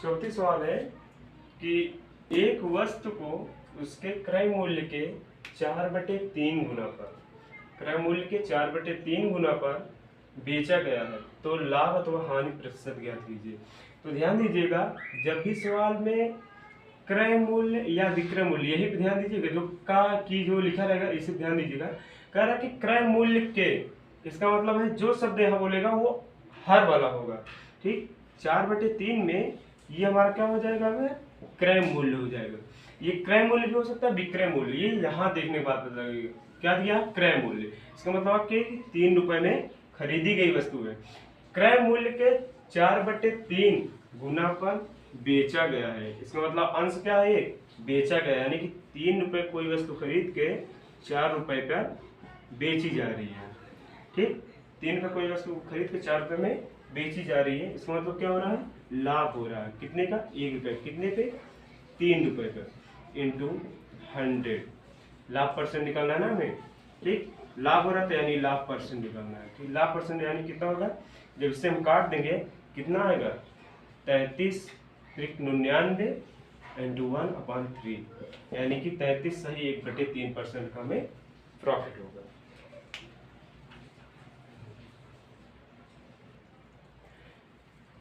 चौथी सवाल है कि एक वस्तु को उसके क्रय मूल्य के 4/3 गुना पर, क्रय मूल्य के 4/3 गुना पर बेचा गया है तो लाभ अथवा हानि प्रतिशत ज्ञात कीजिए। तो ध्यान दीजिएगा, जब भी सवाल में क्रय मूल्य या विक्रय मूल्य, यही पे ध्यान दीजिएगा, जो का की जो लिखा रहेगा इसे ध्यान दीजिएगा। कह रहा है कि क्रय मूल्य के, इसका मतलब है जो शब्द यहाँ बोलेगा वो हर वाला होगा। ठीक, 4/3 में ये हमारा क्या हो जाएगा, क्रय मूल्य हो जाएगा। ये क्रय मूल्य भी हो सकता है, विक्रय मूल्य, ये यहाँ देखने के बाद पता लगेगा। क्या दिया, क्रय मूल्य, इसका मतलब कि 3 रुपए में खरीदी गई वस्तु है। क्रय मूल्य के 4/3 गुना पर बेचा गया है, इसका मतलब अंश क्या है, बेचा गया, यानी कि 3 रुपए कोई वस्तु खरीद के 4 रुपए पर बेची जा रही है। ठीक, 3 रुपए कोई वस्तु खरीद के 4 रुपए में बेची जा रही है, इसका मतलब क्या हो रहा है, लाभ हो रहा है। कितने का, 1 रुपए, कितने पे, 3 रुपए पे, इंटू 100, लाभ परसेंट निकालना है ना हमें। ठीक, लाभ हो रहा था यानी लाभ परसेंट निकालना है। ठीक, लाभ परसेंट यानी कितना होगा, जब इससे हम काट देंगे कितना आएगा, 33×99 इंटू 1/3, यानी कि 33 सही 1/3% का हमें प्रॉफिट होगा।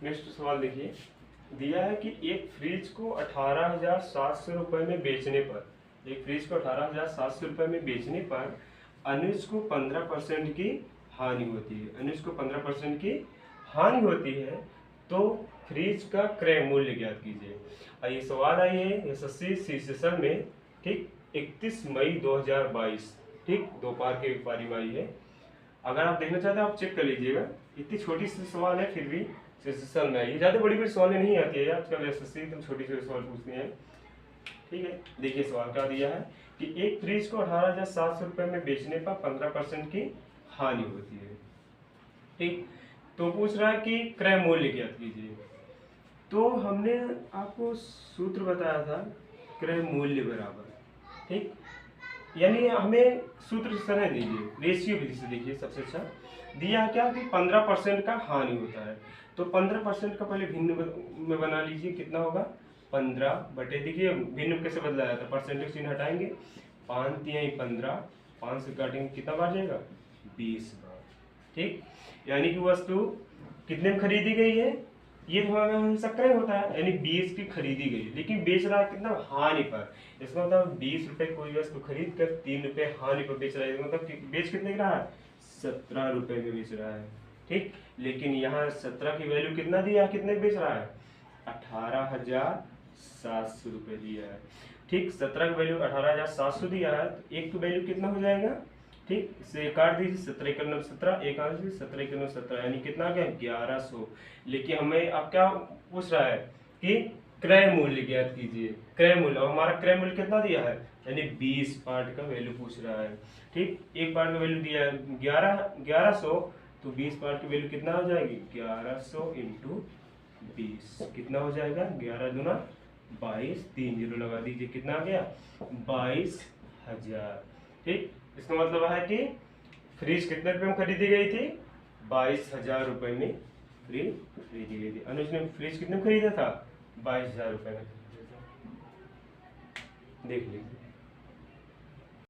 नेक्स्ट सवाल देखिए, दिया है कि एक फ्रिज को 18,700 रुपए में बेचने पर, एक फ्रिज को 18,700 रुपए में बेचने पर अनुज को 15% की हानि होती है, अनुज को 15% की हानि होती है, तो फ्रिज का क्रय मूल्य ज्ञात कीजिए। ये सवाल आई है एसएससी सेशन में। ठीक, 31 मई 2022, ठीक, दोपहर के पारी में आई है। अगर आप देखना चाहते हैं आप चेक कर लीजिएगा, इतनी छोटी सी सवाल है फिर भी सेशन में आई है। ज़्यादा बड़ी बड़ी सवालें नहीं आती है आजकल, एसएससी एकदम छोटी छोटी सवाल पूछते हैं। ठीक है, देखिए सवाल क्या दिया है कि एक फ्रिज को 18,700 रुपए में बेचने पर 15% की हानि होती है। ठीक, तो पूछ रहा है कि क्रय मूल्य ज्ञात कीजिए। तो हमने आपको सूत्र बताया था, क्रय मूल्य बराबर, ठीक, यानी हमें सूत्र इस तरह दीजिए, रेशियो विधि से देखिए सबसे अच्छा दिया क्या कि 15% का हानि होता है, तो 15% का पहले भिन्न में बना लीजिए, कितना होगा, 15 बटे, देखिए भिन्न कैसे बदला जाता है, परसेंटेज चिन्ह हटाएंगे, 5 × 15, 5 से काटेंगे कितना बार जाएगा, 20 बार। ठीक, यानी कि वस्तु कितने में खरीदी गई है, ये हमेशा क्रय होता है, यानी 20 की खरीदी गई, लेकिन बेच रहा है कितना, हानि पर। इसका मतलब 20 रुपए कोई वस्तु खरीद कर 3 रुपए हानि पर बेच रहा है, मतलब बेच कितने रहा है, 17 रुपए में बेच रहा है। ठीक, लेकिन यहाँ 17 की वैल्यू कितना दिया, कितने बेच रहा है, 18,700 रुपए दिया है। ठीक, 17 की वैल्यू 18,700 दिया है, तो एक की वैल्यू कितना हो जाएगा, ठीक, इसे काट दीजिए, 17 × 9 17, एक आंसर से 17 × 9 17, यानी कितना आ गया, 1100। लेकिन हमें अब क्या पूछ रहा है कि क्रय मूल्य ज्ञात कीजिए, क्रय मूल्य, और हमारा क्रय मूल्य कितना दिया है, यानी 20 पार्ट का वैल्यू पूछ रहा है। ठीक, एक पार्ट का वैल्यू दिया है 1100, तो 20 पार्ट की वैल्यू कितना हो जाएगी, 1100 × 20, कितना हो जाएगा, 11 दूना 22, 3 जीरो लगा दीजिए, कितना आ गया, 22,000। ठीक, इसका मतलब है कि फ्रिज कितने रुपए में खरीदी गई थी, 22,000 रुपए में फ्रिज खरीदी गई थी। अनुज ने फ्रिज कितने में खरीदा था, 22,000 रुपए में। देख लीजिए।